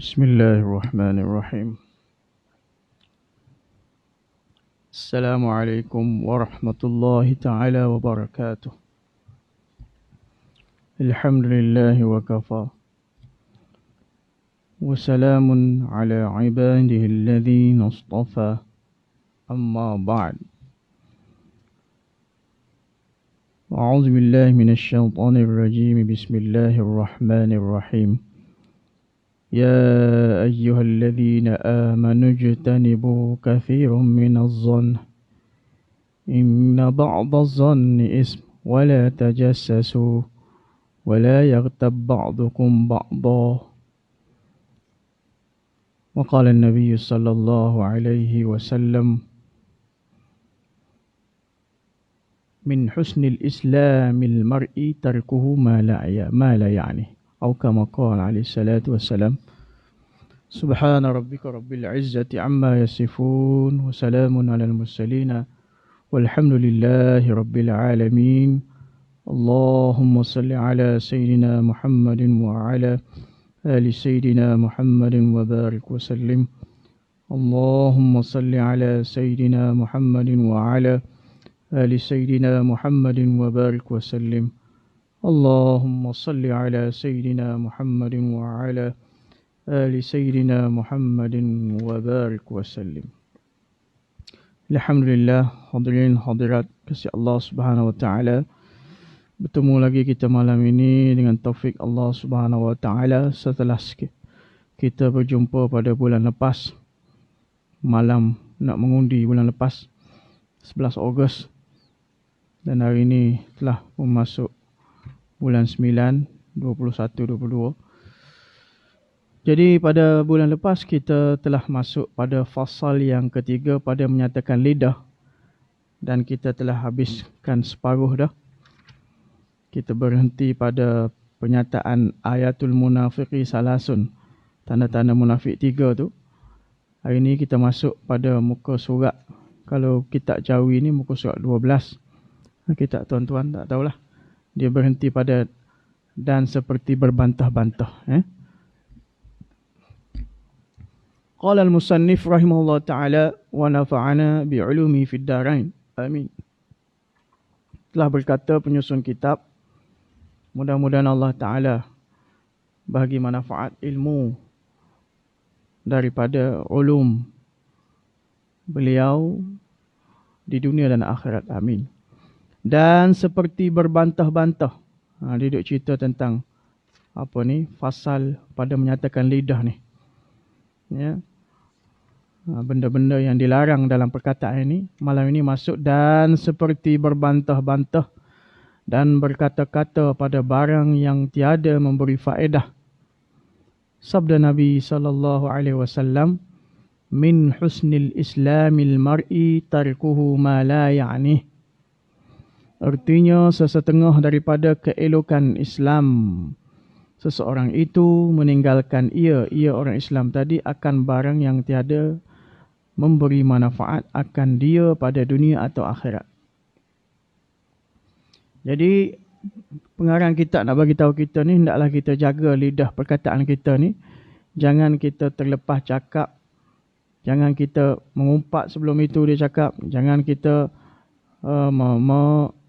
بسم الله الرحمن الرحيم. السلام عليكم ورحمة الله تعالى وبركاته. الحمد لله وكفى وسلام على عباده الذين اصطفى أما بعد. أعوذ بالله من الشيطان الرجيم. بسم الله الرحمن الرحيم. يا أيها الذين آمنوا اجتنبوا كثير من الظن إن بعض الظن إثم ولا تجسسوا ولا يغتب بعضكم بعضا. وقال النبي صلى الله عليه وسلم من حسن الإسلام المرء تركه ما لا يعنيه أو كما قال عليه الصلاة والسلام. سبحان ربك رب العزة عما يصفون وسلام على المرسلين والحمد لله رب العالمين. اللهم صل على سيدنا محمد وعلى آل سيدنا محمد وبارك وسلم. اللهم صل على سيدنا محمد وعلى آل سيدنا محمد وبارك وسلم. اللهم صل على سيدنا محمد وعلى آل سيدنا محمد وبارك وسلم. Alhamdulillah, hadirin hadirat kasih Allah Subhanahu wa taala. Bertemu lagi kita malam ini dengan taufik Allah Subhanahu wa taala setelah kita berjumpa pada bulan lepas. Malam nak mengundi bulan lepas 11 Ogos. Dan hari ini telah masuk bulan 9, 21-22. Jadi pada bulan lepas kita telah masuk pada fasal yang ketiga pada menyatakan lidah. Dan kita telah habiskan separuh dah. Kita berhenti pada penyataan ayatul munafiqi salasun. Tanda-tanda munafik 3 tu. Hari ini kita masuk pada muka surat. Kalau kitab Jawi ni muka surat 12. Kitab tuan-tuan tak tahulah. Dia berhenti pada dan seperti berbantah-bantah. Qala al-musannif rahimahullah ta'ala wa nafa'ana bi'ulumi fid darain. Amin. Telah berkata penyusun kitab, mudah-mudahan Allah Ta'ala bagi manfaat ilmu daripada ulum beliau di dunia dan akhirat. Amin. Dan seperti berbantah-bantah. Dia duk cerita tentang fasal pada menyatakan lidah ni. Ya. Benda-benda yang dilarang dalam perkataan ini malam ini masuk. Dan seperti berbantah-bantah dan berkata-kata pada barang yang tiada memberi faedah. Sabda Nabi SAW, min husnil islamil mar'i tarkuhu ma la ya'nih. Artinya sesetengah daripada keelokan Islam seseorang itu meninggalkan ia orang Islam tadi akan barang yang tiada memberi manfaat akan dia pada dunia atau akhirat. Jadi pengarang kitab nak bagi tahu kita ni, hendaklah kita jaga lidah perkataan kita ni. Jangan kita terlepas cakap. Jangan kita mengumpat sebelum itu dia cakap. Jangan kita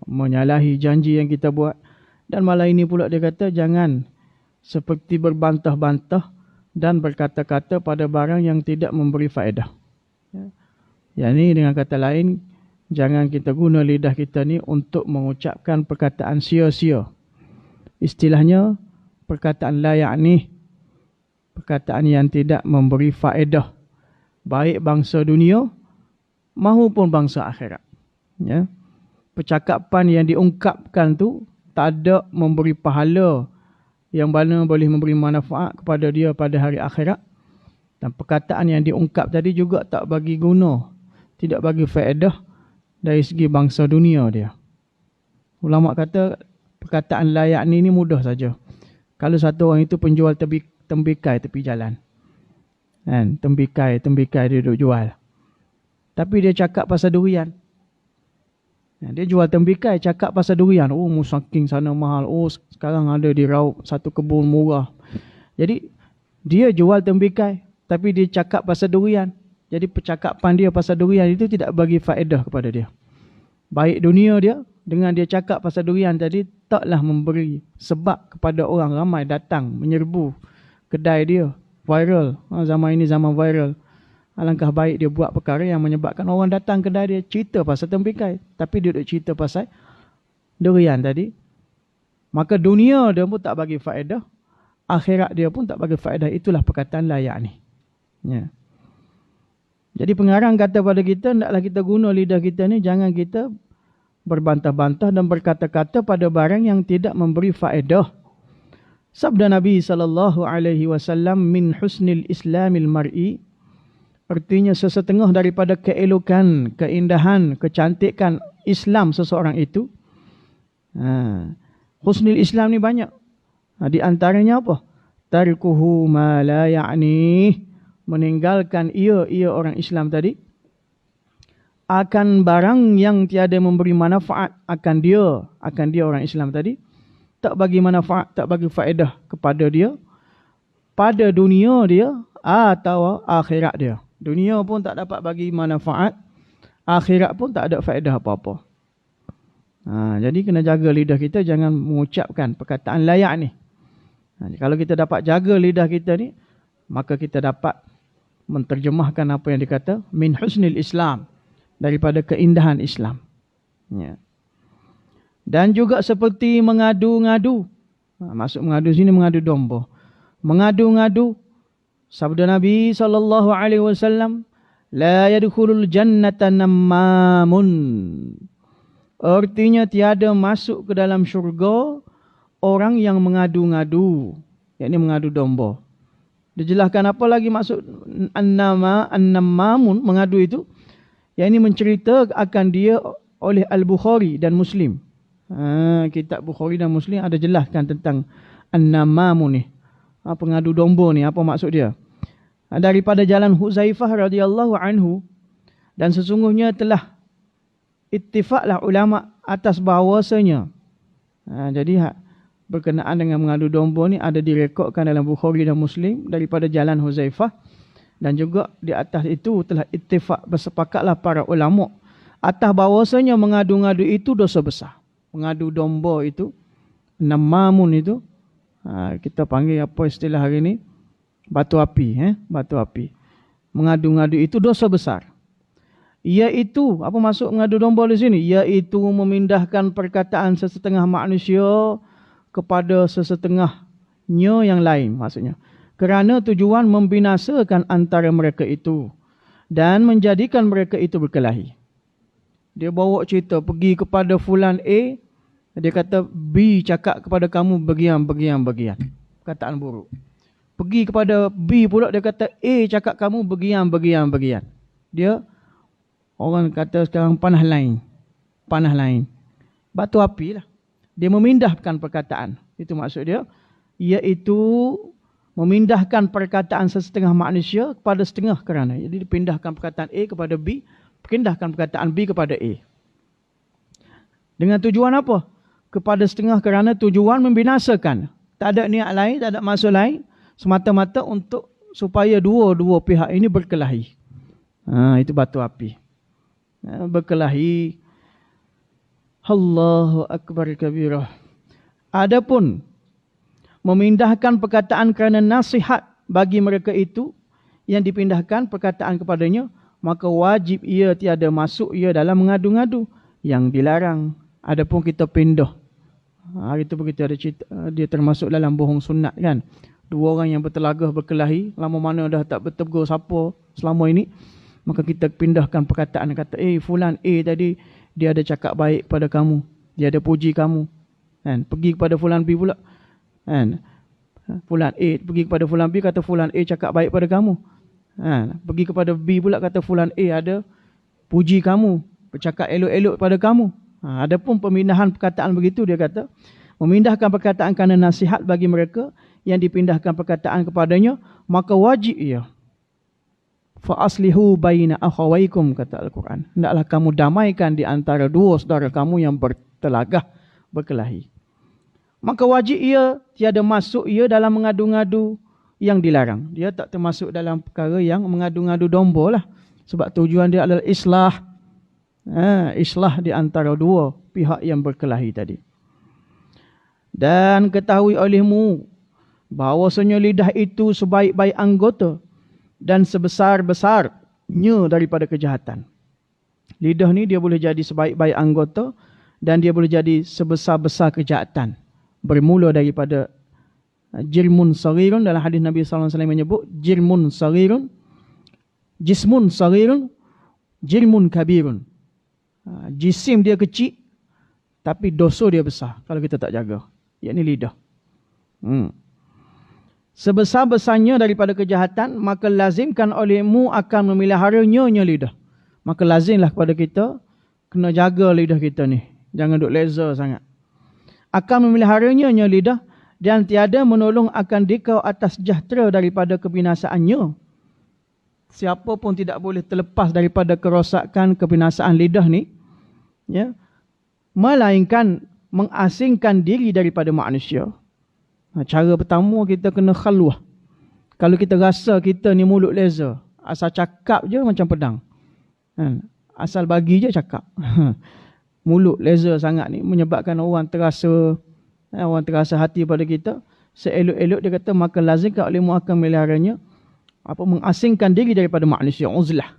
menyalahi janji yang kita buat. Dan malah ini pula dia kata jangan seperti berbantah-bantah dan berkata-kata pada barang yang tidak memberi faedah. Yang ini dengan kata lain, jangan kita guna lidah kita ni untuk mengucapkan perkataan sia-sia. Istilahnya, perkataan la ya'ni, perkataan yang tidak memberi faedah. Baik bangsa dunia maupun bangsa akhirat. Ya. Percakapan yang diungkapkan tu tak ada memberi pahala yang mana boleh memberi manfaat kepada dia pada hari akhirat. Dan perkataan yang diungkap tadi juga tak bagi guna, tidak bagi faedah dari segi bangsa dunia dia. Ulama kata perkataan layak ni mudah saja. Kalau satu orang itu penjual tembikai tepi jalan. Kan, tembikai dia duduk jual. Tapi dia cakap pasal durian. Dia jual tembikai, cakap pasal durian. Oh, saking sana mahal. Oh, sekarang ada di Raub satu kebun murah. Jadi Dia jual tembikai, tapi dia cakap pasal durian. Jadi percakapan dia pasal durian itu tidak bagi faedah kepada dia. Baik dunia dia, dengan dia cakap pasal durian tadi, taklah memberi sebab kepada orang ramai datang menyerbu kedai dia. Viral. Zaman ini zaman viral. Alangkah baik dia buat perkara yang menyebabkan orang datang kedai dia cerita pasal tembikai. Tapi dia duk cerita pasal durian tadi. Maka dunia dia pun tak bagi faedah. Akhirat dia pun tak bagi faedah. Itulah perkataan layak ni. Ya. Jadi pengarang kata pada kita, hendaklah kita guna lidah kita ni, jangan kita berbantah-bantah dan berkata-kata pada barang yang tidak memberi faedah. Sabda Nabi SAW, min husnil islamil mar'i, artinya sesetengah daripada keelokan, keindahan, kecantikan Islam seseorang itu. Husnil Islam ni banyak. Di antaranya apa? Tarkuhu ma la ya'ni, meninggalkan ia orang Islam tadi akan barang yang tiada memberi manfaat akan dia orang Islam tadi, tak bagi manfaat, tak bagi faedah kepada dia pada dunia dia atau akhirat dia. Dunia pun tak dapat bagi manfaat, akhirat pun tak ada faedah apa-apa. Jadi kena jaga lidah kita, jangan mengucapkan perkataan layak ni. Kalau kita dapat jaga lidah kita ni, maka kita dapat menterjemahkan apa yang dikata min husnil Islam, daripada keindahan Islam. Ya. Dan juga seperti mengadu-ngadu. Maksud mengadu sini mengadu domba. Mengadu-ngadu, sabda Nabi SAW, la yadkhulul jannata nammamun. Artinya tiada masuk ke dalam syurga orang yang mengadu-ngadu, yakni mengadu domba. Dijelaskan apa lagi maksud an-nammamun, mengadu itu, yakni mencerita akan dia oleh Al-Bukhari dan Muslim. Kitab Bukhari dan Muslim ada jelaskan tentang an-nammamun ni. Pengadu domba ni, apa maksud dia? Daripada jalan Huzaifah radhiyallahu anhu, dan sesungguhnya telah ittifaqlah ulama atas bahawasanya. Jadi berkenaan dengan mengadu domba ni ada direkodkan dalam Bukhari dan Muslim daripada jalan Huzaifah, dan juga di atas itu telah ittifaq, bersepakatlah para ulama atas bahawasanya mengadu-ngadu itu dosa besar. Mengadu domba itu, nammamun itu, kita panggil apa istilah hari ni, batu api, batu api. Mengadu-ngadu itu dosa besar. Iaitu, apa maksud mengadu domba di sini? Iaitu memindahkan perkataan sesetengah manusia kepada sesetengahnya yang lain, maksudnya. Kerana tujuan membinasakan antara mereka itu dan menjadikan mereka itu berkelahi. Dia bawa cerita, pergi kepada fulan A, dia kata B cakap kepada kamu bagian. Perkataan buruk. Pergi kepada B pula, dia kata A cakap kamu bagian. Dia, orang kata sekarang panah lain. Batu api lah. Dia memindahkan perkataan. Itu maksud dia. Iaitu memindahkan perkataan sesetengah manusia kepada setengah kerana. Jadi dipindahkan perkataan A kepada B, pindahkan perkataan B kepada A. Dengan tujuan apa? Kepada setengah kerana tujuan membinasakan. Tak ada niat lain, tak ada maksud lain. Semata-mata untuk supaya dua pihak ini berkelahi. Itu batu api. Berkelahi. Allahu Akbar kabirah. Adapun memindahkan perkataan kerana nasihat bagi mereka itu, yang dipindahkan perkataan kepadanya, maka wajib ia tiada masuk ia dalam mengadu-ngadu yang dilarang. Adapun kita pindah. Hari itu begitu ada cerita, dia termasuk dalam bohong sunat kan. Dua orang yang bertelagah berkelahi, lama mana dah tak bertegur siapa selama ini, maka kita pindahkan perkataan, kata fulan A tadi dia ada cakap baik pada kamu, dia ada puji kamu, kan? Pergi kepada fulan B pula, kan? Fulan A pergi kepada fulan B, kata fulan A cakap baik pada kamu, kan? Pergi kepada B pula, kata fulan A ada puji kamu, bercakap elok-elok pada kamu. Adapun pemindahan perkataan begitu, dia kata memindahkan perkataan kerana nasihat bagi mereka, yang dipindahkan perkataan kepadanya, maka wajib ia fa aslihu baina akhawaikum, kata Al-Quran. Hendaklah kamu damaikan di antara dua saudara kamu yang bertelagah berkelahi. Maka wajib ia tiada masuk ia dalam mengadu-ngadu yang dilarang. Dia tak termasuk dalam perkara yang mengadu-ngadu domba lah. Sebab tujuan dia adalah islah. Islah di antara dua pihak yang berkelahi tadi. Dan ketahui olehmu bahawasanya lidah itu sebaik-baik anggota dan sebesar-besarnya daripada kejahatan. Lidah ni dia boleh jadi sebaik-baik anggota dan dia boleh jadi sebesar-besar kejahatan. Bermula daripada jirmun saghirun, dalam hadis Nabi sallallahu alaihi wasallam menyebut jirmun saghirun, jismun saghirun, jirmun kabirun. Jisim dia kecil tapi dosa dia besar kalau kita tak jaga. Yakni lidah. Sebesar-besarnya daripada kejahatan, maka lazimkan olehmu akan memeliharanya lidah. Maka lazimlah kepada kita kena jaga lidah kita ni. Jangan duk leza sangat. Akan memeliharanya lidah dan tiada menolong akan dikau atas sejahtera daripada kebinasaannya. Siapa pun tidak boleh terlepas daripada kerosakan kebinasaan lidah ni, ya, melainkan mengasingkan diri daripada manusia. Cara pertama kita kena khalwah. Kalau kita rasa kita ni mulut leza, asal cakap je macam pedang. Asal bagi je cakap. Mulut leza sangat ni menyebabkan orang terasa hati pada kita. Seelok-elok dia kata maka lazimkan olehmu akan meliharanya mengasingkan diri daripada manusia. Uzlah.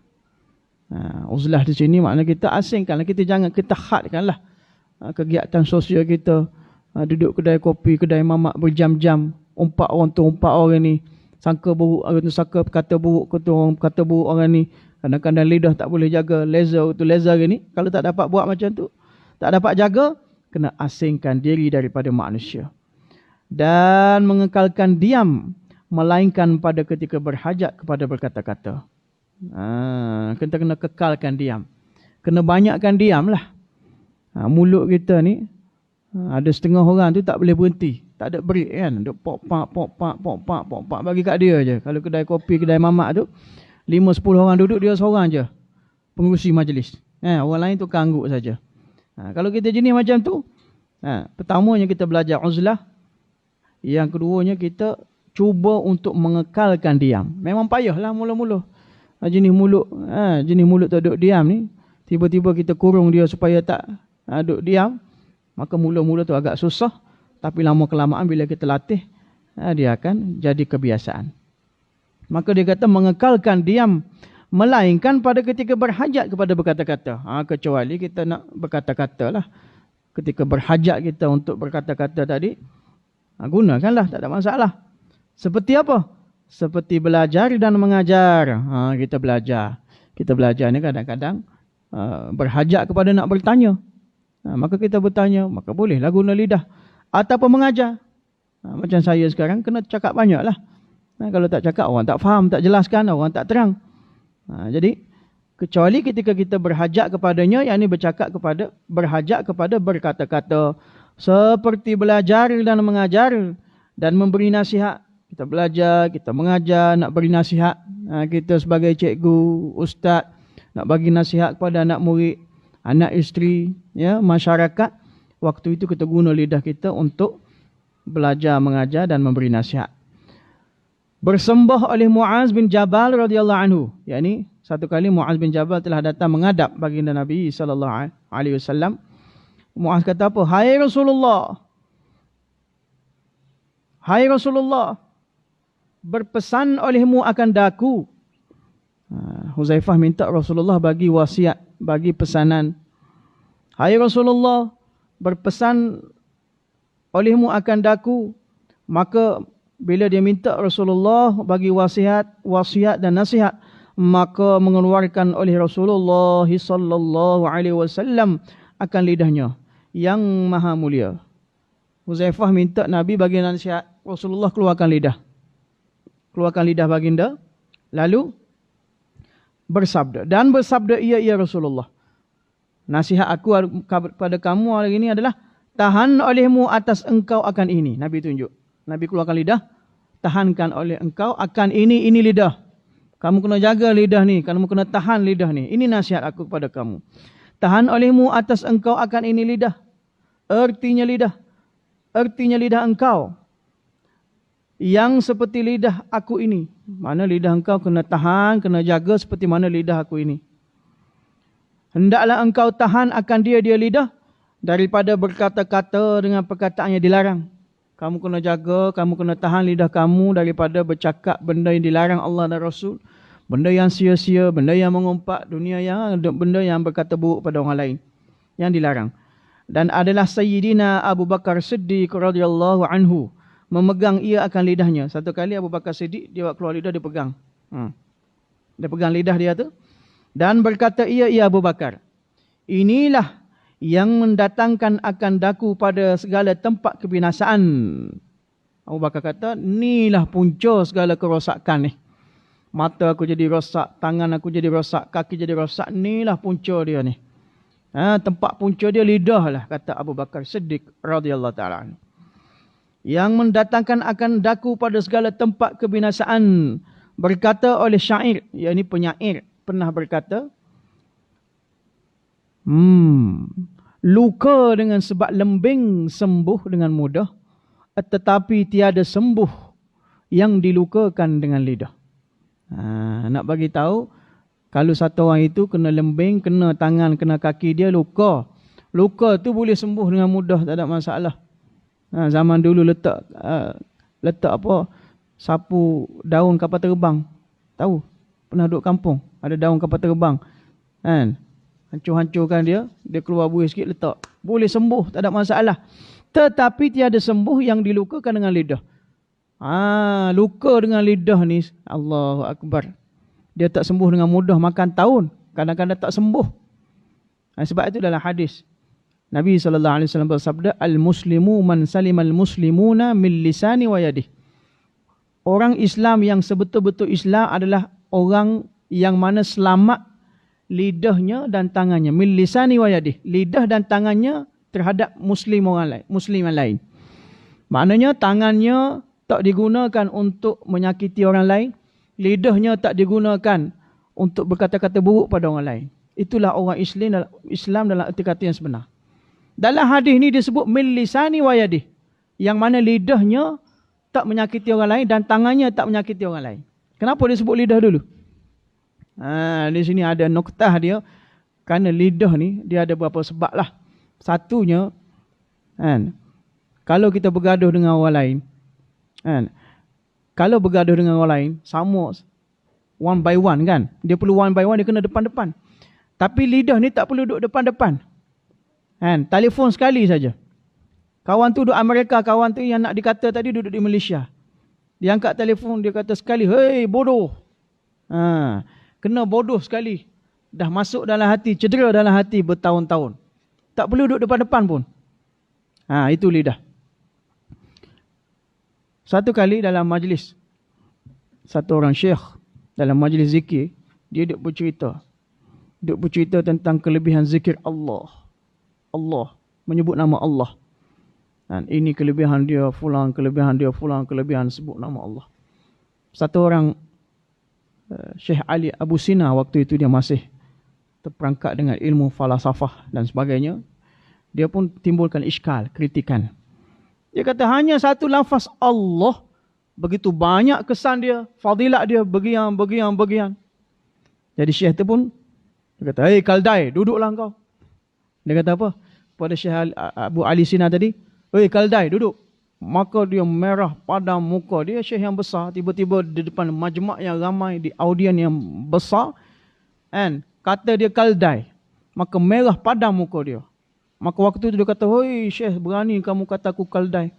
Uzlah di sini makna kita asingkanlah, kita jangan kita hadkanlah kegiatan sosial kita. Duduk kedai kopi, kedai mamak berjam-jam, umpat orang tu, umpat orang ni, sangka buruk orang tu, sangka kata buruk orang kata buruk orang ni. Kadang-kadang lidah tak boleh jaga, leza tu leza ni. Kalau tak dapat buat macam tu, tak dapat jaga, kena asingkan diri daripada manusia. Dan mengekalkan diam, melainkan pada ketika berhajat kepada berkata-kata. Kita kena kekalkan diam. Kena banyakkan diam lah. Mulut kita ni, ada setengah orang tu tak boleh berhenti. Tak ada break kan. Duk pok-pak bagi kat dia je. Kalau kedai kopi, kedai mamak tu, 5-10 orang duduk, dia seorang je pengurusi majlis. Orang lain tu kangguk saja. Kalau kita jenis macam tu, pertamanya kita belajar uzlah. Yang keduanya kita cuba untuk mengekalkan diam. Memang payahlah mula-mula. Jenis mulut tu duduk diam ni, tiba-tiba kita kurung dia supaya tak duduk diam. Maka mula-mula tu agak susah. Tapi lama-kelamaan bila kita latih, dia akan jadi kebiasaan. Maka dia kata mengekalkan diam, melainkan pada ketika berhajat kepada berkata-kata. Kecuali kita nak berkata-kata lah. Ketika berhajat kita untuk berkata-kata tadi, gunakanlah, tak ada masalah. Seperti apa? Seperti belajar dan mengajar. Kita belajar. Kita belajar ni kadang-kadang berhajat kepada nak bertanya. Maka kita bertanya, maka bolehlah guna lidah. Ataupun mengajar. Macam saya sekarang, kena cakap banyak lah. Kalau tak cakap, orang tak faham, tak jelaskan, orang tak terang. Jadi, kecuali ketika kita berhajat kepadanya, yang ini berhajat kepada berkata-kata. Seperti belajar dan mengajar dan memberi nasihat. Kita belajar, kita mengajar, nak beri nasihat. Kita sebagai cikgu, ustaz, nak bagi nasihat kepada anak murid, anak isteri, ya, masyarakat. Waktu itu kita guna lidah kita untuk belajar, mengajar dan memberi nasihat. Bersembah oleh Muaz bin Jabal radhiyallahu anhu. Yakni satu kali Muaz bin Jabal telah datang menghadap baginda Nabi sallallahu alaihi wasallam. Muaz kata apa? Hai Rasulullah. Hai Rasulullah. Berpesan olehmu akan daku. Huzaifah minta Rasulullah bagi wasiat, bagi pesanan. Hai Rasulullah, berpesan olehmu akan daku. Maka bila dia minta Rasulullah bagi wasiat dan nasihat, maka mengeluarkan oleh Rasulullah sallallahu alaihi wasallam akan lidahnya yang maha mulia. Huzaifah minta Nabi bagi nasihat, Rasulullah keluarkan lidah. Keluarkan lidah baginda, lalu bersabda. Dan bersabda, ya Rasulullah. Nasihat aku kepada kamu hari ini adalah, tahan olehmu atas engkau akan ini. Nabi tunjuk. Nabi keluarkan lidah, tahankan oleh engkau akan ini lidah. Kamu kena jaga lidah ni, kamu kena tahan lidah ni. Ini nasihat aku kepada kamu. Tahan olehmu atas engkau akan ini lidah. Artinya lidah engkau. yang seperti lidah aku ini. Mana lidah engkau kena tahan, kena jaga seperti mana lidah aku ini. Hendaklah engkau tahan akan dia lidah daripada berkata-kata dengan perkataan yang dilarang. Kamu kena jaga, kamu kena tahan lidah kamu daripada bercakap benda yang dilarang Allah dan Rasul. Benda yang sia-sia, benda yang mengumpat dunia, yang benda yang berkata buruk pada orang lain. Yang dilarang. Dan adalah Sayyidina Abu Bakar Siddiq radhiyallahu anhu memegang ia akan lidahnya. Satu kali Abu Bakar Siddiq, dia keluar lidah, dia pegang. Dia pegang lidah dia tu. Dan berkata ia Abu Bakar, inilah yang mendatangkan akan daku pada segala tempat kebinasaan. Abu Bakar kata, inilah punca segala kerosakan ni. Mata aku jadi rosak, tangan aku jadi rosak, kaki jadi rosak. Inilah punca dia ni. Tempat punca dia lidah lah, kata Abu Bakar Siddiq radhiyallahu ta'ala. Yang mendatangkan akan daku pada segala tempat kebinasaan. Berkata oleh syair, yakni penyair, pernah berkata, luka dengan sebab lembing sembuh dengan mudah, tetapi tiada sembuh yang dilukakan dengan lidah. Nak bagi tahu, kalau satu orang itu kena lembing, kena tangan, kena kaki dia, luka. Luka tu boleh sembuh dengan mudah, tak ada masalah. Zaman dulu letak apa, sapu daun kapal terbang. Tahu? Pernah duduk kampung, ada daun kapal terbang. Kan? Hancur-hancurkan dia keluar buih sikit, letak. Boleh sembuh, tak ada masalah. Tetapi tiada sembuh yang dilukakan dengan lidah. Luka dengan lidah ni, Allahu Akbar. Dia tak sembuh dengan mudah, makan tahun. Kadang-kadang tak sembuh. Sebab itu dalam hadis, Nabi SAW bersabda, Al-Muslimu man salimal muslimuna min lisani wa yadih. Orang Islam yang sebetul-betul Islam adalah orang yang mana selamat lidahnya dan tangannya. Min lisani wa yadih. Lidah dan tangannya terhadap muslim orang lain, muslim yang lain. Maknanya tangannya tak digunakan untuk menyakiti orang lain. Lidahnya tak digunakan untuk berkata-kata buruk pada orang lain. Itulah orang Islam dalam erti kata yang sebenar. Dalam hadis ni disebut min lisani wa yadih. Yang mana lidahnya tak menyakiti orang lain dan tangannya tak menyakiti orang lain. Kenapa disebut lidah dulu? Di sini ada noktah dia. Kerana lidah ni dia ada beberapa sebab lah. Satunya, kalau kita bergaduh dengan orang lain, kalau bergaduh dengan orang lain, sama one by one kan. Dia perlu one by one, dia kena depan-depan. Tapi lidah ni tak perlu duduk depan-depan. Telefon sekali saja. Kawan tu duduk Amerika, kawan tu yang nak dikata tadi duduk di Malaysia. Dia angkat telefon, dia kata sekali, hei bodoh. Kena bodoh sekali. Dah masuk dalam hati, cedera dalam hati bertahun-tahun. Tak perlu duduk depan-depan pun. Itu lidah. Satu kali dalam majlis, satu orang syekh dalam majlis zikir, dia duduk bercerita tentang kelebihan zikir Allah. Allah, menyebut nama Allah. Dan ini kelebihan dia, fulan, kelebihan dia, fulan, kelebihan, sebut nama Allah. Satu orang, Syekh Ali Abu Sina, waktu itu dia masih terperangkap dengan ilmu falasafah dan sebagainya. Dia pun timbulkan iskal, kritikan. Dia kata hanya satu lafaz Allah, begitu banyak kesan dia, fadilat dia, bagian. Jadi Syekh itu pun, dia kata, hei Kaldai, duduklah kau. Dia kata apa? Pada Syekh Abu Ali Sina tadi, hei Kaldai, duduk. Maka dia merah padam muka. Dia Syekh yang besar, tiba-tiba di depan majma' yang ramai, di audien yang besar, kata dia Kaldai. Maka merah padam muka dia. Maka waktu itu dia kata, hoi Syekh, berani kamu kata aku Kaldai.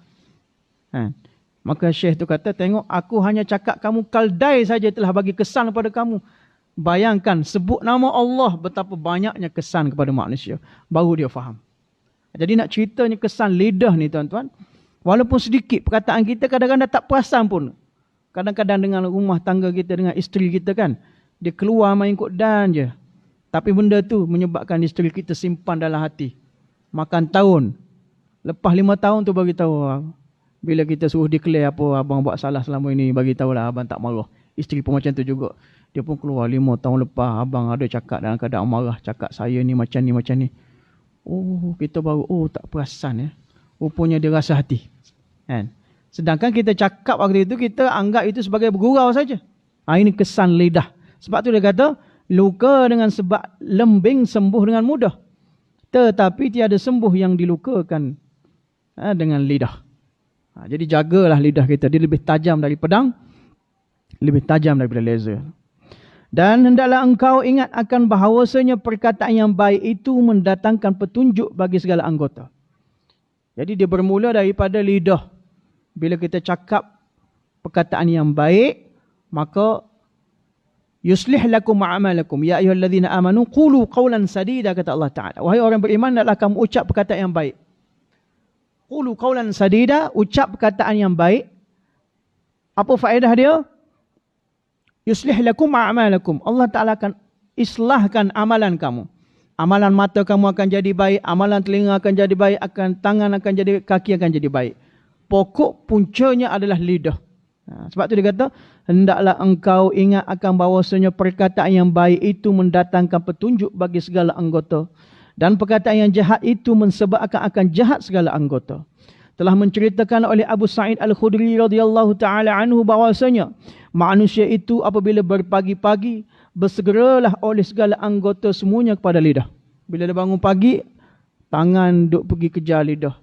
Maka Syekh itu kata, tengok aku hanya cakap kamu Kaldai saja telah bagi kesan kepada kamu. Bayangkan, sebut nama Allah, betapa banyaknya kesan kepada manusia. Baru dia faham. Jadi nak ceritanya kesan lidah ni tuan-tuan, walaupun sedikit perkataan kita kadang-kadang tak perasan pun. Kadang-kadang dengan rumah tangga kita, dengan isteri kita kan, dia keluar main ikut dan je. Tapi benda tu menyebabkan isteri kita simpan dalam hati. Makan tahun. Lepas 5 tahun tu bagi tahu. Bila kita suruh declare apa abang buat salah selama ini, bagi tahulah abang tak marah. Isteri pun macam tu juga. Dia pun keluar 5 tahun lepas, abang ada cakap dalam keadaan marah, cakap saya ni macam ni, macam ni. Oh, kita baru, tak perasan ya. Rupanya dia rasa hati. Sedangkan kita cakap waktu itu, kita anggap itu sebagai bergurau saja. Ini kesan lidah. Sebab tu dia kata, luka dengan sebab lembing sembuh dengan mudah. Tetapi tiada sembuh yang dilukakan dengan lidah. Jadi jagalah lidah kita. Dia lebih tajam dari pedang, lebih tajam daripada laser. Dan hendaklah engkau ingat akan bahawasanya perkataan yang baik itu mendatangkan petunjuk bagi segala anggota. Jadi dia bermula daripada lidah. Bila kita cakap perkataan yang baik, maka yuslih lakum a'malakum ya ayyuhallazina amanu qulu qawlan sadida, kata Allah Taala. Wahai orang beriman, hendaklah kamu ucap perkataan yang baik. Qulu qawlan sadida, ucap perkataan yang baik. Apa faedah dia? Yuslih lakum a'malakum. Allah Ta'ala akan islahkan amalan kamu. Amalan mata kamu akan jadi baik, amalan telinga akan jadi baik, tangan akan jadi, kaki akan jadi baik. Pokok puncanya adalah lidah. Sebab tu dia kata, hendaklah engkau ingat akan bahawasanya perkataan yang baik itu mendatangkan petunjuk bagi segala anggota. Dan perkataan yang jahat itu mensebabkan akan jahat segala anggota. Telah menceritakan oleh Abu Sa'id Al-Khudri radhiyallahu ta'ala anhu bahawasanya manusia itu apabila berpagi-pagi bersegeralah oleh segala anggota semuanya kepada lidah. Bila dia bangun pagi, tangan duk pergi kejar lidah,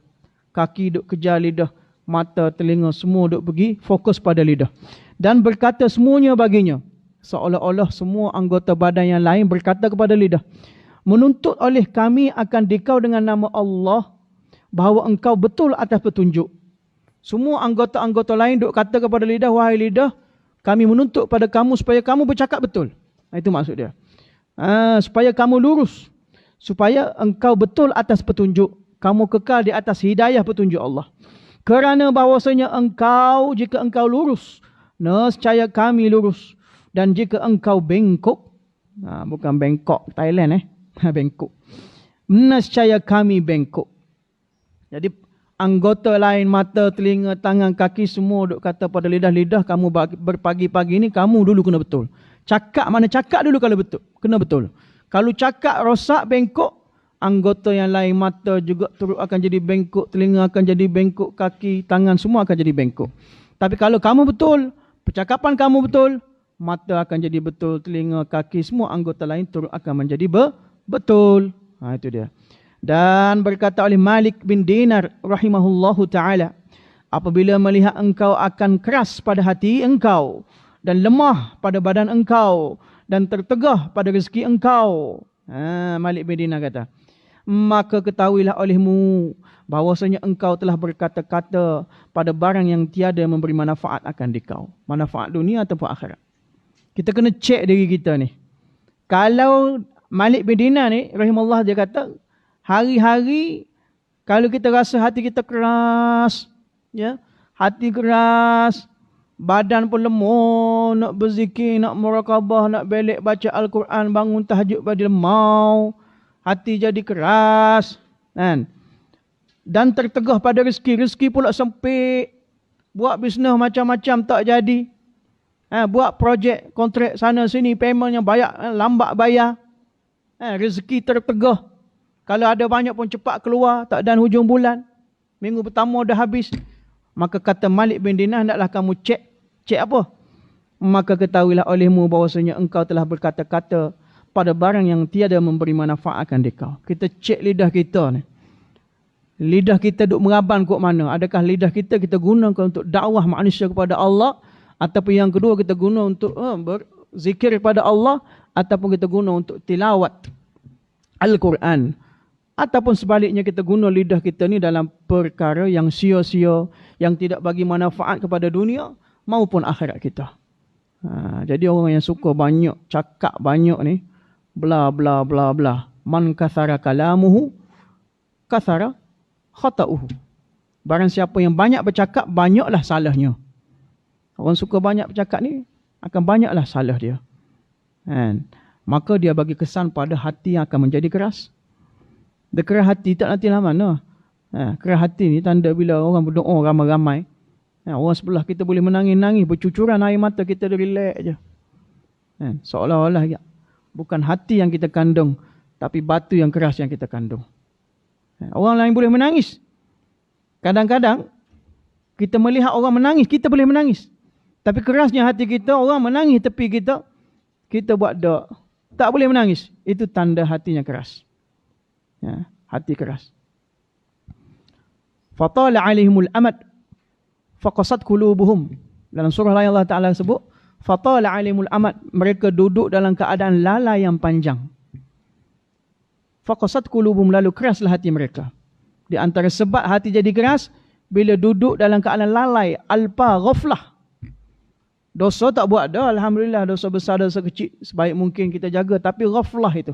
kaki duk kejar lidah, mata, telinga semua duk pergi fokus pada lidah. Dan berkata semuanya baginya, seolah-olah semua anggota badan yang lain berkata kepada lidah, menuntut oleh kami akan dikau dengan nama Allah, bahawa engkau betul atas petunjuk. Semua anggota-anggota lain duk kata kepada lidah, wahai lidah, kami menuntut pada kamu supaya kamu bercakap betul. Itu maksud dia. Supaya kamu lurus. Supaya engkau betul atas petunjuk. Kamu kekal di atas hidayah petunjuk Allah. Kerana bahawasanya engkau, jika engkau lurus, nescaya kami lurus. Dan jika engkau bengkok, bukan Bangkok, Thailand bengkok. Nescaya kami bengkok. Jadi anggota lain, mata, telinga, tangan, kaki semua duk kata pada lidah-lidah, kamu berpagi-pagi ni kamu dulu kena betul. Cakap mana cakap dulu kalau betul, kena betul. Kalau cakap rosak, bengkok, anggota yang lain, mata juga turut akan jadi bengkok, telinga akan jadi bengkok, kaki, tangan semua akan jadi bengkok. Tapi kalau kamu betul, percakapan kamu betul, mata akan jadi betul, telinga, kaki, semua anggota lain turut akan menjadi betul. Itu dia. Dan berkata oleh Malik bin Dinar rahimahullahu ta'ala, apabila melihat engkau akan keras pada hati engkau, dan lemah pada badan engkau, dan tertegah pada rezeki engkau, Malik bin Dinar kata, maka ketahuilah olehmu bahawasanya engkau telah berkata-kata pada barang yang tiada memberi manfaat akan dikau, manfaat dunia ataupun akhirat. Kita kena cek diri kita ni. Kalau Malik bin Dinar ni rahimahullah, dia kata hari-hari kalau kita rasa hati kita keras, hati keras, badan pun lemah, nak berzikir, nak murakabah, nak belik baca Al-Quran, bangun tahajud pada lemau, hati jadi keras, kan? Dan tertegah pada rezeki pula sempit, buat bisnes macam-macam tak jadi, buat projek, kontrak sana sini, payment yang lambat bayar, rezeki tertegah. Kalau ada banyak pun cepat keluar, tak dan hujung bulan, minggu pertama dah habis. Maka kata Malik bin Dinar, hendaklah kamu cek apa? Maka ketahuilah olehmu bahawasanya engkau telah berkata-kata pada barang yang tiada memberi manfaat akan dikau. Kita cek lidah kita ni. Lidah kita duk meraban kok mana? Adakah lidah kita gunakan untuk dakwah manusia kepada Allah, ataupun yang kedua kita guna untuk berzikir kepada Allah, ataupun kita guna untuk tilawat Al-Quran, ataupun sebaliknya kita guna lidah kita ni dalam perkara yang sia-sia, yang tidak bagi manfaat kepada dunia maupun akhirat kita. Jadi orang yang suka banyak cakap banyak ni, bla bla bla bla, man kathara kalamuhu kathara khata'uhu. Barang siapa yang banyak bercakap, banyaklah salahnya. Orang suka banyak bercakap ni, akan banyaklah salah dia. Maka dia bagi kesan pada hati yang akan menjadi keras. Dia keras hati tak nantilah mana. Keras hati ni tanda bila orang berdoa ramai-ramai, orang sebelah kita boleh menangis-nangis, bercucuran air mata, kita dia relax je. Seolah-olah bukan hati yang kita kandung, tapi batu yang keras yang kita kandung. Orang lain boleh menangis. Kadang-kadang Kita melihat orang menangis, kita boleh menangis. Tapi kerasnya hati kita, orang menangis tepi kita, kita buat tak. Tak boleh menangis. Itu tanda hatinya keras. Ya, hati keras. Fatala alaihimul amad faqasat qulubuhum. Dalam surah lain Allah Ta'ala sebut, fatala alaihimul amad. Mereka duduk dalam keadaan lalai yang panjang. Faqasat qulubuhum, lalu keraslah hati mereka. Di antara sebab hati jadi keras, bila duduk dalam keadaan lalai, alpa ghaflah. Dosa tak buat dah, alhamdulillah, dosa besar, dosa kecil, sebaik mungkin kita jaga, tapi ghaflah itu.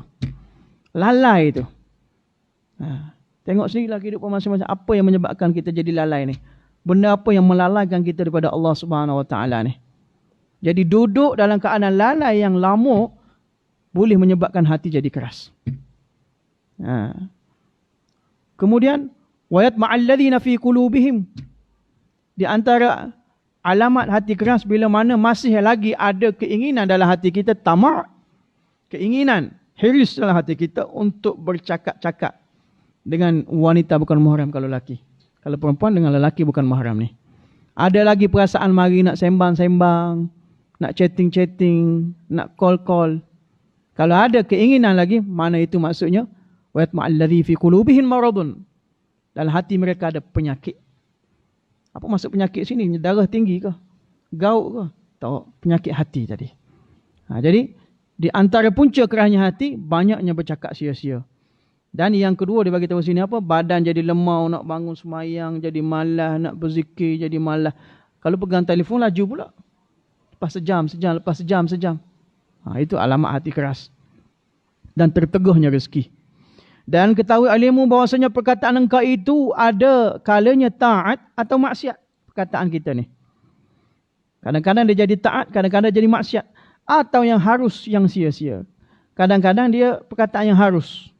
Lalai itu. Tengok sendirilah kehidupan masing-masing, apa yang menyebabkan kita jadi lalai ni. Benda apa yang melalaikan kita daripada Allah Subhanahu Wa Taala ni. Jadi duduk dalam keadaan lalai yang lama boleh menyebabkan hati jadi keras. Kemudian wayat ma'alladzina fi qulubihim, di antara alamat hati keras bila mana masih lagi ada keinginan dalam hati kita, tamak, keinginan, hiris dalam hati kita untuk bercakap-cakap dengan wanita bukan mahram kalau lelaki. Kalau perempuan dengan lelaki bukan mahram ni. Ada lagi perasaan mari nak sembang-sembang, nak chatting-chatting, nak call-call. Kalau ada keinginan lagi, mana itu maksudnya? Wa yatma'alladzi fi qulubihim maradun. Dalam hati mereka ada penyakit. Apa maksud penyakit sini? Darah tinggi ke? Gauk ke? Tak, penyakit hati tadi. Jadi, di antara punca kerasnya hati, banyaknya bercakap sia-sia. Dan yang kedua dia bagi tahu sini apa? Badan jadi lemau, nak bangun semayang, jadi malas, nak berzikir, jadi malas. Kalau pegang telefon laju pula. Lepas sejam, lepas sejam. Itu alamat hati keras. Dan terteguhnya rezeki. Dan ketahui alimu bahawasanya perkataan engkau itu ada kalanya taat atau maksiat. Perkataan kita ni. Kadang-kadang dia jadi taat, kadang-kadang jadi maksiat. Atau yang harus, yang sia-sia. Kadang-kadang dia perkataan yang harus.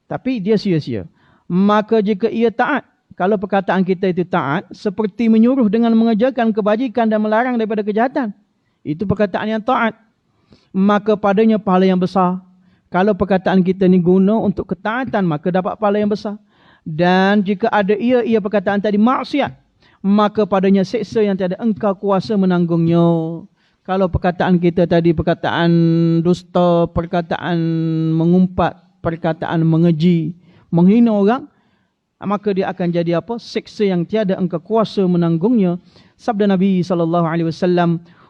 Tapi dia sia-sia. Maka jika ia taat, kalau perkataan kita itu taat, seperti menyuruh dengan mengerjakan kebajikan dan melarang daripada kejahatan. Itu perkataan yang taat. Maka padanya pahala yang besar. Kalau perkataan kita ni guna untuk ketaatan, maka dapat pahala yang besar. Dan jika ada ia perkataan tadi maksiat, maka padanya seksa yang tiada engkau kuasa menanggungnya. Kalau perkataan kita tadi perkataan dusta, perkataan mengumpat, perkataan mengeji, menghina orang, maka dia akan jadi apa? Seksa yang tiada engkau kuasa menanggungnya. Sabda Nabi SAW,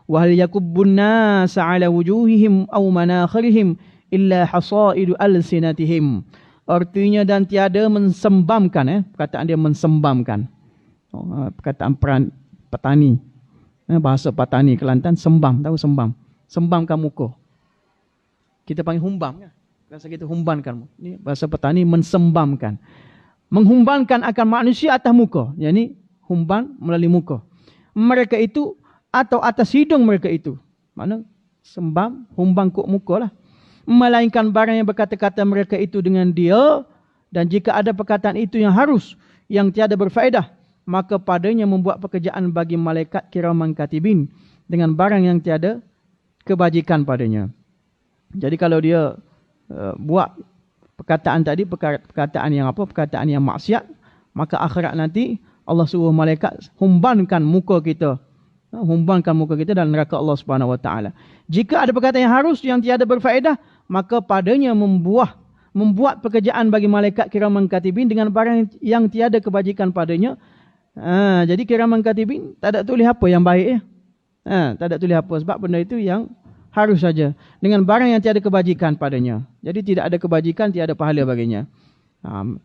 wa hal yakubbun nas ala wujuhihim aw manakhirihim illa hasaidu alsinatihim. Artinya dan tiada mensembamkan, perkataan dia mensembamkan. Perkataan petani. Bahasa petani Kelantan, sembam, tahu sembam. Sembamkan muka. Kita panggil humbam kan? Bahasa kita humbankan. Ini bahasa petani mensembamkan. Menghumbankan akan manusia atas muka. Yang humban melalui muka. Mereka itu atau atas hidung mereka itu. Mana? Sembam, humbang kok muka lah. Melainkan barang yang berkata-kata mereka itu dengan dia. Dan jika ada perkataan itu yang harus, yang tiada berfaedah, maka padanya membuat pekerjaan bagi malaikat kiraman katibin dengan barang yang tiada kebajikan padanya. Jadi kalau dia buat perkataan tadi, perkataan yang apa? Perkataan yang maksiat, maka akhirat nanti Allah suruh malaikat humbankan muka kita. Humbankan muka kita dalam neraka Allah Subhanahu Wa Taala. Jika ada perkataan yang harus, yang tiada berfaedah, maka padanya membuat pekerjaan bagi malaikat kiraman katibin dengan barang yang tiada kebajikan padanya. Jadi kiraman katibin tak ada tulis apa yang baik. Tak ada tulis apa. Sebab benda itu yang harus saja. Dengan barang yang tiada kebajikan padanya. Jadi tidak ada kebajikan, tiada pahala baginya.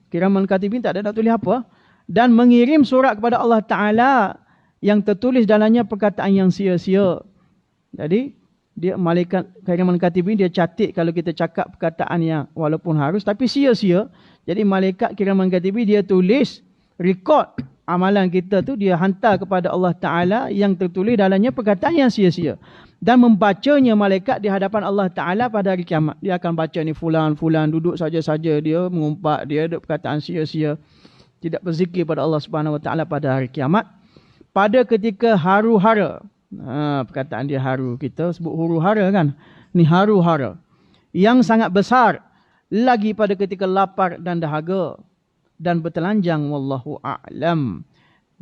Kiraman katibin tak ada nak tulis apa. Dan mengirim surat kepada Allah Ta'ala yang tertulis dalamnya perkataan yang sia-sia. Jadi dia malaikat kiraman katibin dia catat kalau kita cakap perkataan yang walaupun harus tapi sia-sia. Jadi malaikat kiraman katibin dia tulis rekod amalan kita tu, dia hantar kepada Allah Ta'ala yang tertulis dalamnya perkataan yang sia-sia. Dan membacanya malaikat di hadapan Allah Ta'ala pada hari kiamat. Dia akan baca ni fulan duduk saja-saja, dia mengumpat, dia ada perkataan sia-sia, tidak berzikir pada Allah Subhanahu Wa Ta'ala pada hari kiamat. Pada ketika haru-hara, perkataan dia haru, kita sebut huru-hara kan, ni haru-hara yang sangat besar, lagi pada ketika lapar dan dahaga dan bertelanjang, wallahu a'lam.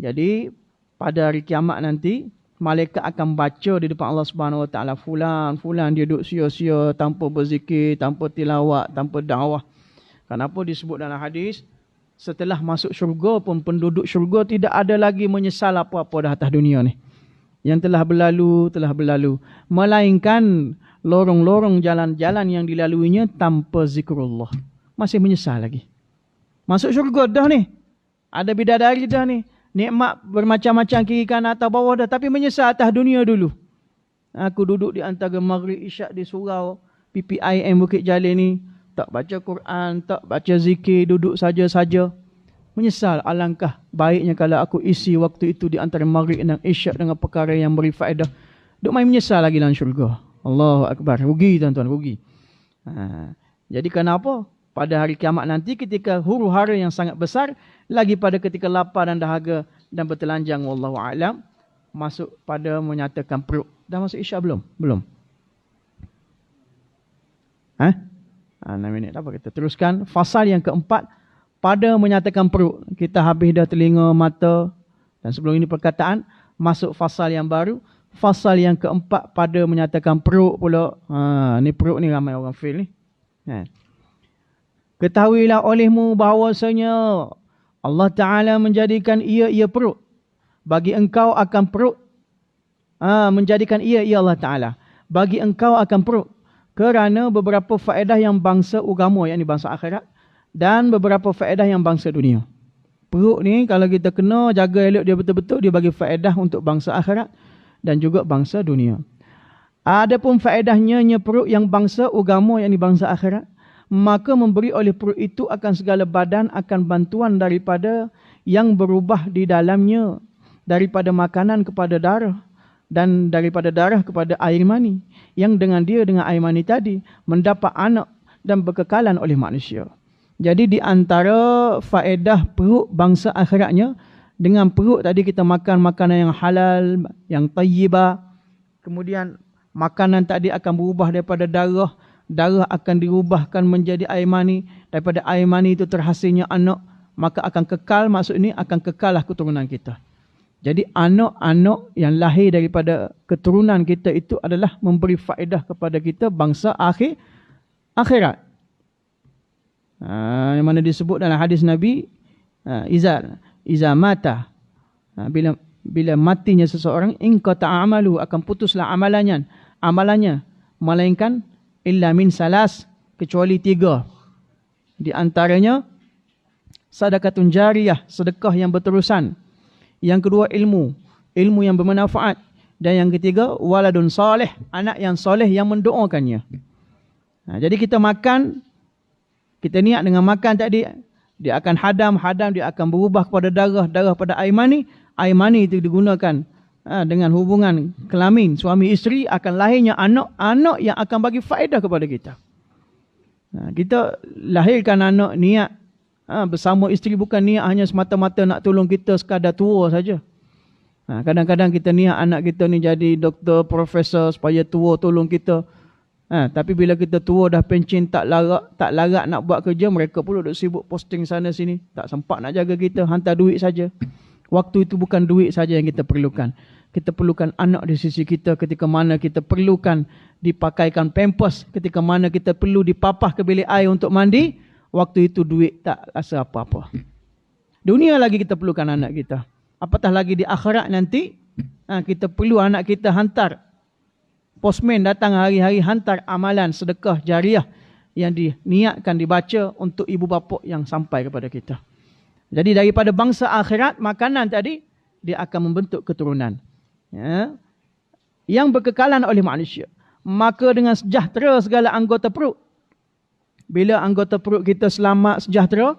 Jadi pada hari kiamat nanti, malaikat akan baca di depan Allah Subhanahu Wa Taala, fulan dia duduk sia-sia tanpa berzikir, tanpa tilawat, tanpa dakwah. Kenapa disebut dalam hadis, setelah masuk syurga pun penduduk syurga tidak ada lagi menyesal apa-apa dah atas dunia ni. Yang telah berlalu. Melainkan lorong-lorong jalan-jalan yang dilaluinya tanpa zikrullah. Masih menyesal lagi. Masuk syurga dah ni. Ada bidadari dah ni. Nikmat bermacam-macam kiri kanan atas bawah dah. Tapi menyesal atas dunia dulu. Aku duduk di antara maghrib isyak di surau PPIM Bukit Jalil ni. Tak baca Quran, tak baca zikir, duduk saja-saja. Menyesal, alangkah baiknya kalau aku isi waktu itu di antara maghrib dan isyak dengan perkara yang beri faedah. Duk main menyesal lagi dalam syurga. Allahu Akbar. Rugi tuan-tuan, rugi. Jadi kenapa? Pada hari kiamat nanti ketika huru hara yang sangat besar, lagi pada ketika lapar dan dahaga dan bertelanjang, wallahu a'lam, masuk pada menyatakan perut. Dah masuk isyak belum? Belum. 6 minit apa kita teruskan. Fasal yang keempat, pada menyatakan perut. Kita habis dah telinga, mata, dan sebelum ini perkataan, masuk fasal yang baru. Fasal yang keempat pada menyatakan perut pula. Ni perut ni ramai orang fail ni. Ketahuilah olehmu bahawasanya Allah Ta'ala menjadikan ia perut. Bagi engkau akan perut. Menjadikan ia Allah Ta'ala. Bagi engkau akan perut. Kerana beberapa faedah yang bangsa agama, yakni bangsa akhirat, dan beberapa faedah yang bangsa dunia. Perut ni kalau kita kena jaga elok dia betul-betul, dia bagi faedah untuk bangsa akhirat dan juga bangsa dunia. Adapun faedahnya perut yang bangsa agama, yakni bangsa akhirat, maka memberi oleh perut itu akan segala badan akan bantuan daripada yang berubah di dalamnya, daripada makanan kepada darah, dan daripada darah kepada air mani, yang dengan air mani tadi mendapat anak dan berkekalan oleh manusia. Jadi di antara faedah perut bangsa akhiratnya, dengan perut tadi kita makan makanan yang halal, yang tayyibah. Kemudian makanan tadi akan berubah daripada darah, darah akan dirubahkan menjadi air mani, daripada air mani itu terhasilnya anak, maka akan kekal, maksud ini akan kekallah keturunan kita. Jadi anak-anak yang lahir daripada keturunan kita itu adalah memberi faedah kepada kita bangsa akhirat. Yang mana disebut dalam hadis Nabi, iza mata, bila matinya seseorang, in qata amalu, akan putuslah amalannya, melainkan illa min salas, kecuali 3. Di antaranya sadaqatun jariyah, sedekah yang berterusan. Yang kedua ilmu yang bermanfaat. Dan yang ketiga waladun soleh, anak yang soleh yang mendoakannya. Jadi kita makan, kita niat dengan makan tadi, dia akan hadam, dia akan berubah kepada darah pada air mani itu digunakan dengan hubungan kelamin suami isteri, akan lahirnya anak yang akan bagi faedah kepada kita. Kita lahirkan anak niat bersama isteri, bukan niat hanya semata-mata nak tolong kita sekadar tua saja. Kadang-kadang kita niat anak kita ni jadi doktor, profesor supaya tua tolong kita. Tapi bila kita tua dah pencin, tak larat nak buat kerja, mereka pula duk sibuk posting sana sini, tak sempat nak jaga kita, hantar duit saja. Waktu itu bukan duit saja yang kita perlukan. Kita perlukan anak di sisi kita ketika mana kita perlukan dipakaikan pampers, ketika mana kita perlu dipapah ke bilik air untuk mandi. Waktu itu duit tak rasa apa-apa. Dunia lagi kita perlukan anak kita. Apatah lagi di akhirat nanti, kita perlu anak kita hantar. Postman datang hari-hari hantar amalan sedekah jariah yang diniatkan dibaca untuk ibu bapa yang sampai kepada kita. Jadi daripada bangsa akhirat, makanan tadi, dia akan membentuk keturunan. Yang berkekalan oleh manusia. Maka dengan sejahtera segala anggota perut. Bila anggota perut kita selamat, sejahtera,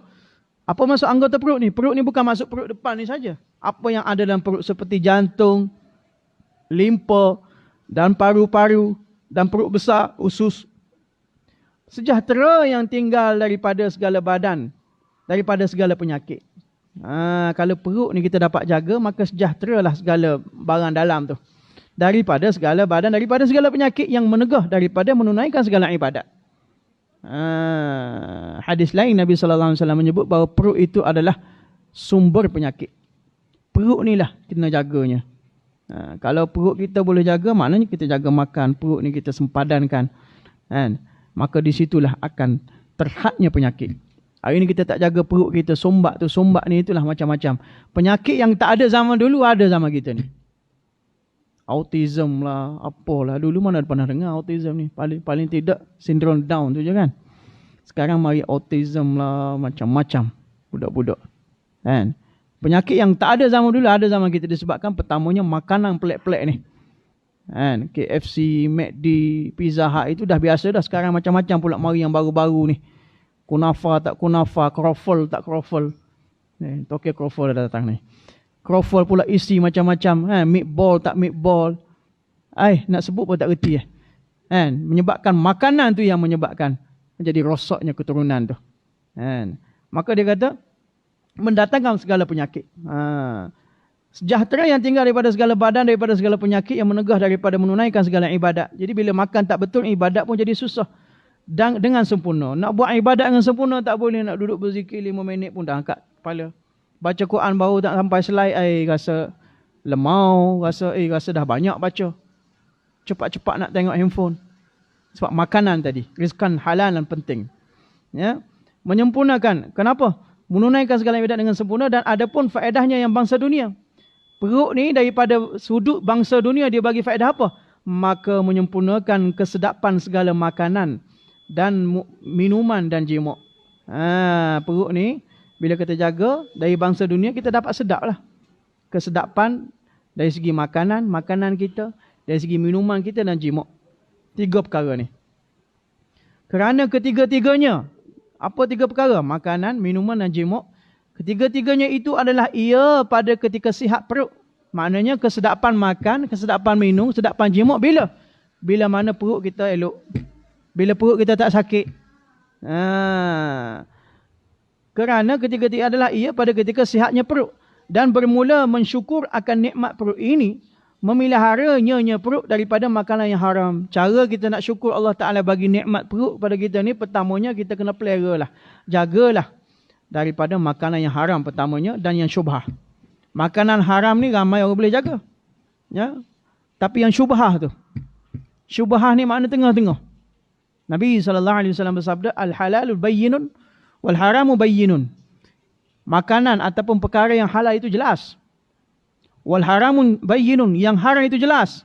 apa maksud anggota perut ni? Perut ni bukan maksud perut depan ni saja. Apa yang ada dalam perut seperti jantung, limpa, dan paru-paru, dan perut besar, usus. Sejahtera yang tinggal daripada segala badan, daripada segala penyakit. Kalau perut ni kita dapat jaga, maka sejahteralah segala barang dalam tu. Daripada segala badan, daripada segala penyakit yang menegah, daripada menunaikan segala ibadat. Hadis lain Nabi SAW menyebut bahawa perut itu adalah sumber penyakit. perut ni lah kena jaganya. Kalau perut kita boleh jaga, maknanya kita jaga makan, perut ni kita sempadankan. Kan? Maka di situlah akan terhadnya penyakit. Hari ni kita tak jaga perut kita, sombak ni itulah macam-macam. Penyakit yang tak ada zaman dulu ada zaman kita ni. Autism lah, apalah. Dulu mana pernah dengar autism ni. Paling tidak sindrom Down tu je kan. Sekarang mari autism lah, macam-macam. Budak-budak. Kan? Penyakit yang tak ada zaman dulu ada zaman kita, disebabkan pertamanya makanan pelik-pelik ni. Kan? KFC, McD, Pizza Hut itu dah biasa dah. Sekarang macam-macam pula mari yang baru-baru ni. Kunafa tak kunafa, croffle tak croffle. Tokyo croffle dah datang ni. Croffle pula isi macam-macam. Meatball tak meatball. Nak sebut pun tak reti. Menyebabkan makanan tu yang menyebabkan menjadi rosaknya keturunan tu. Maka dia kata, mendatangkan segala penyakit. Sejahtera yang tinggal daripada segala badan, daripada segala penyakit, yang menegah daripada menunaikan segala ibadat. Jadi bila makan tak betul, ibadat pun jadi susah. Dan dengan sempurna. Nak buat ibadat dengan sempurna tak boleh. Nak duduk berzikir 5 minit pun dah angkat kepala. Baca Quran baru tak sampai slide, rasa lemau, rasa dah banyak baca. Cepat-cepat nak tengok handphone. Sebab makanan tadi. Rizkan halal dan penting. Ya. Menyempurnakan. Kenapa? Menunaikan segala ibadat dengan sempurna, dan ada pun faedahnya yang bangsa dunia. Perut ni daripada sudut bangsa dunia dia bagi faedah apa? Maka menyempurnakan kesedapan segala makanan dan minuman dan jimuk. Perut ni bila kita jaga dari bangsa dunia, kita dapat sedap lah. Kesedapan dari segi makanan kita, dari segi minuman kita dan jimuk. 3 perkara ni. Kerana ketiga-tiganya, apa 3 perkara? Makanan, minuman dan jimuk. Ketiga-tiganya itu adalah ia pada ketika sihat perut. Maknanya kesedapan makan, kesedapan minum, kesedapan jimuk bila? Bila mana perut kita elok. Bila perut kita tak sakit. Kerana ketiga-tiga adalah ia pada ketika sihatnya perut. Dan bermula mensyukur akan nikmat perut ini, memeliharanya perut daripada makanan yang haram. Cara kita nak syukur Allah Ta'ala bagi nikmat perut pada kita ni, pertamanya kita kena pelihara lah. Jagalah daripada makanan yang haram pertamanya, dan yang syubhah. Makanan haram ni ramai orang boleh jaga. Ya? Tapi yang syubhah tu. Syubhah ni makna tengah-tengah. Nabi SAW bersabda, Al-halalu bayyinun, wal-haramu bayyinun. Makanan ataupun perkara yang halal itu jelas. Wal-haramun bayyinun, yang haram itu jelas.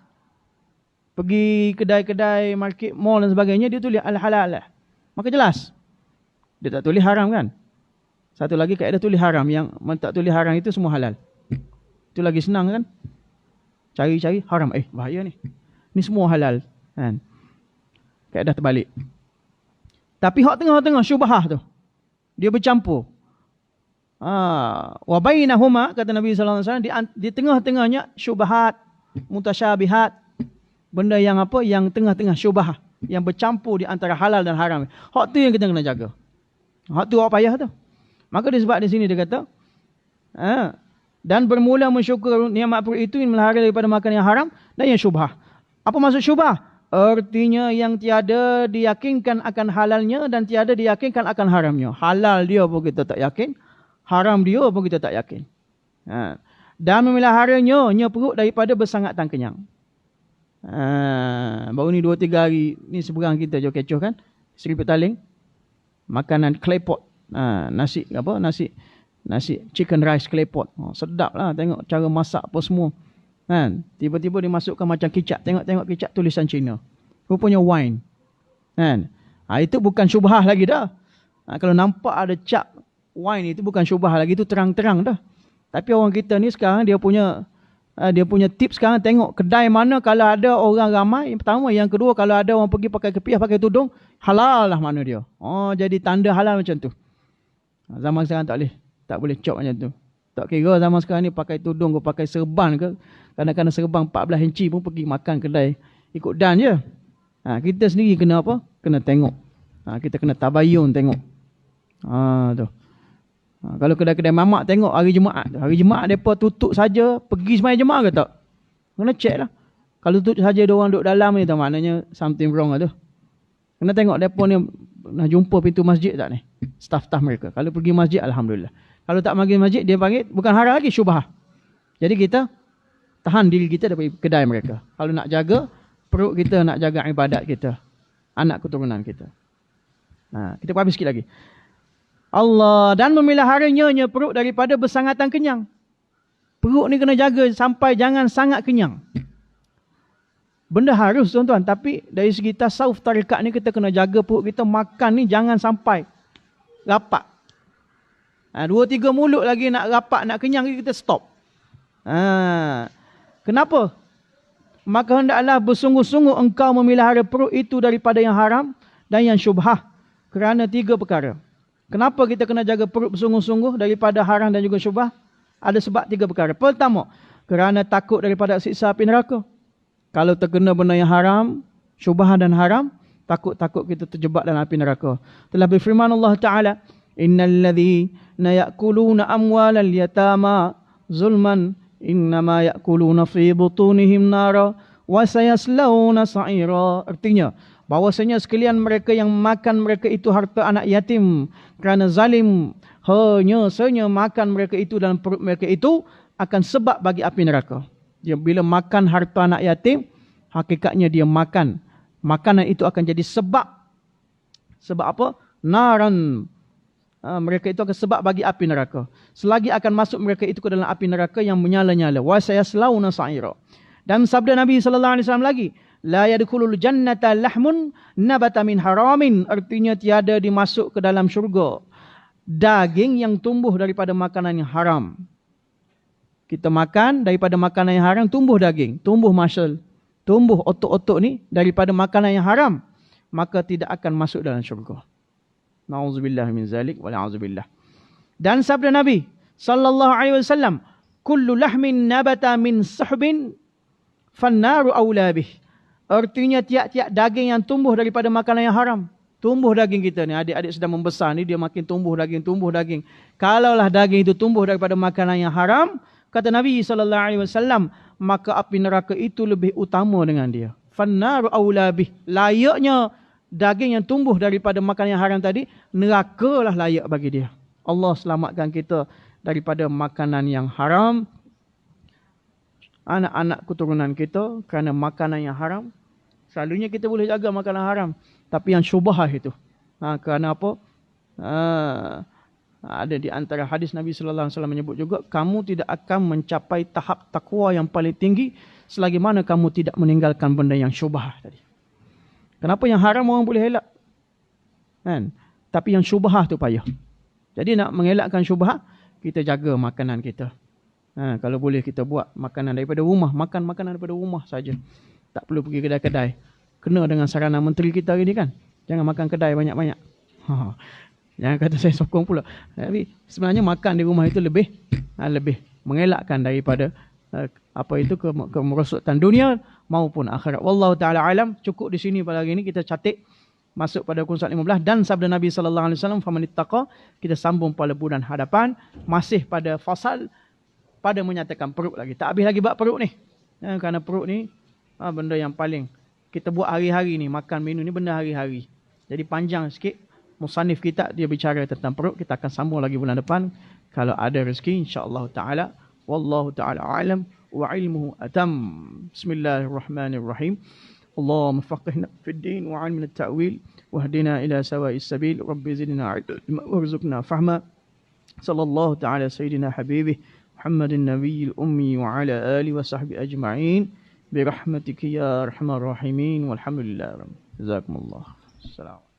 Pergi kedai-kedai, market, mall dan sebagainya, dia tulis al-halal. Maka jelas. Dia tak tulis haram kan? Satu lagi kaedah tulis haram. Yang tak tulis haram itu semua halal. Itu lagi senang kan? Cari-cari haram. Bahaya ni. Ni semua halal. Kan? Kaedah terbalik. Tapi hak tengah-tengah syubhah tu, dia bercampur. Wa bainahuma, kata Nabi SAW, di tengah-tengahnya syubhat, mutasyabihat. Benda yang apa? Yang tengah-tengah syubhah. Yang bercampur di antara halal dan haram. Hak tu yang kita kena jaga. Hak tu hak payah tu. Maka disebab di sini dia kata, dan bermula mensyukur nikmat perut itu yang melihara daripada makan yang haram dan yang syubhah. Apa maksud syubhah? Artinya yang tiada diyakinkan akan halalnya dan tiada diyakinkan akan haramnya. Halal dia pun kita tak yakin, haram dia pun kita tak yakin. Dan memeliharanya perut daripada bersangat dan kenyang. Baru ni 2-3 hari ni seberang kita je kecoh kan, Seri Petaling, makanan clay pot. Nasi chicken rice clay pot. Sedap lah tengok cara masak apa semua. Kan? Tiba-tiba dimasukkan macam kicap. Tengok-tengok kicap tulisan Cina. Rupanya wine. Kan? Itu bukan syubhah lagi dah. Kalau nampak ada cap wine itu bukan syubhah lagi, itu terang-terang dah. Tapi orang kita ni sekarang dia punya tips sekarang, tengok kedai mana kalau ada orang ramai, yang pertama. Yang kedua, kalau ada orang pergi pakai kepiah, pakai tudung, halal lah mana dia. Jadi tanda halal macam tu. Zaman sekarang tak boleh cop macam tu. Tak kira zaman sekarang ni pakai tudung ke pakai serban ke, kadang-kadang serban 14 inci pun pergi makan kedai ikut dan je. Kita sendiri kena apa? Kena tengok. Kita kena tabayun tengok. Tu. Kalau kedai-kedai mamak tengok hari Jumaat. Hari Jumaat mereka tutup saja, pergi sembahyang Jumaat ke tak? Kena check lah. Kalau tutup saja dia orang duduk dalam ni, maknanya something wrong lah tu. Kena tengok mereka ni nak jumpa pintu masjid tak ni? Staff-staff mereka. Kalau pergi masjid, alhamdulillah. Kalau tak pergi masjid, dia panggil bukan haram lagi, syubhah. Jadi kita tahan diri kita daripada kedai mereka. Kalau nak jaga perut kita, nak jaga ibadat kita, anak keturunan kita. Kita habis sikit lagi. Allah dan memeliharanya perut daripada bersangatan kenyang. Perut ni kena jaga sampai jangan sangat kenyang. Benda harus tuan-tuan. Tapi dari segi tasawuf tarikat ni kita kena jaga perut kita. Makan ni jangan sampai rapat. 2-3 mulut lagi nak rapat, nak kenyang, kita stop. Kenapa? Maka hendaklah bersungguh-sungguh engkau memelihara perut itu daripada yang haram dan yang syubhah. Kerana 3 perkara. Kenapa kita kena jaga perut bersungguh-sungguh daripada haram dan juga syubhah? Ada sebab 3 perkara. Pertama, kerana takut daripada siksa api neraka. Kalau terkena benda yang haram, syubhah dan haram, takut kita terjebak dalam api neraka. Telah berfirman Allah Ta'ala, Innal ladhina ya'kuluna amwalal yatama zulman innama ya'kuluna fi butunihim nara wa sayaslawna sa'ira. Artinya, bahawasanya sekalian mereka yang makan mereka itu harta anak yatim kerana zalim, hanya makan mereka itu dalam perut mereka itu akan sebab bagi api neraka. Dia bila makan harta anak yatim, hakikatnya dia makan. Makanan itu akan jadi sebab. Sebab apa? Naran. Mereka itu akan sebab bagi api neraka. Selagi akan masuk mereka itu ke dalam api neraka yang menyala-nyala. Wa sayaslawna sa'ira. Dan sabda Nabi SAW lagi, La yadkhulul jannata lahmun nabata min haramin. Artinya tiada dimasuk ke dalam syurga daging yang tumbuh daripada makanan yang haram. Kita makan daripada makanan yang haram, tumbuh daging, tumbuh muscle, tumbuh otot-otot ni daripada makanan yang haram, maka tidak akan masuk dalam syurga. Na'udzubillah min zalik wa na'udzubillah. Dan sabda Nabi sallallahu alaihi wasallam, kullu lahmin nabata min suhbin fannaru awla bih. Artinya tiap-tiap daging yang tumbuh daripada makanan yang haram. Tumbuh daging kita ni, adik-adik sedang membesar ni, dia makin tumbuh daging. Kalaulah daging itu tumbuh daripada makanan yang haram, kata Nabi SAW, maka api neraka itu lebih utama dengan dia. Fannaru awla bih. Layaknya daging yang tumbuh daripada makanan yang haram tadi, nerakalah layak bagi dia. Allah selamatkan kita daripada makanan yang haram. Anak-anak keturunan kita kerana makanan yang haram. Selalunya kita boleh jaga makanan haram. Tapi yang syubhah itu. Kerana apa? Ada di antara hadis Nabi sallallahu alaihi wasallam menyebut juga, kamu tidak akan mencapai tahap takwa yang paling tinggi selagi mana kamu tidak meninggalkan benda yang syubhah tadi. Kenapa yang haram orang boleh elak? Kan? Tapi yang syubhah tu payah. Jadi nak mengelakkan syubhah, kita jaga makanan kita. Kalau boleh kita buat makanan daripada rumah, makan makanan daripada rumah saja. Tak perlu pergi kedai-kedai. Kena dengan sarana menteri kita hari ni kan. Jangan makan kedai banyak-banyak. Jangan kata saya sokong pula. Tapi sebenarnya makan di rumah itu lebih mengelakkan daripada kemerosotan dunia maupun akhirat. Wallahu taala alam. Cukup di sini pada hari ini kita catik masuk pada rukun 15 dan sabda Nabi sallallahu alaihi wasallam famanittaqa. Kita sambung pada bulan hadapan masih pada fasal pada menyatakan perut lagi. Tak habis lagi bab perut ni. Kerana perut ni benda yang paling kita buat hari-hari ni, makan minum ni benda hari-hari. Jadi panjang sikit. Musannif kita dia bicara tentang perut. Kita akan sambung lagi bulan depan kalau ada rezeki insya-Allah taala. Wallahu taala alam wa ilmuhu atam. Bismillahirrahmanirrahim. Allahumma faqihna fid din wa 'allimna at-ta'wil wahdina ila sawa'is sabil. Rabbi zidna 'ilma warzuqna fahma. Sallallahu taala sayyidina habibih Muhammadin nabiyil ummi wa ala alihi wa sahbihi ajma'in bi rahmatika ya arhamar rahimin walhamdulillah. Jazakumullah. Assalamu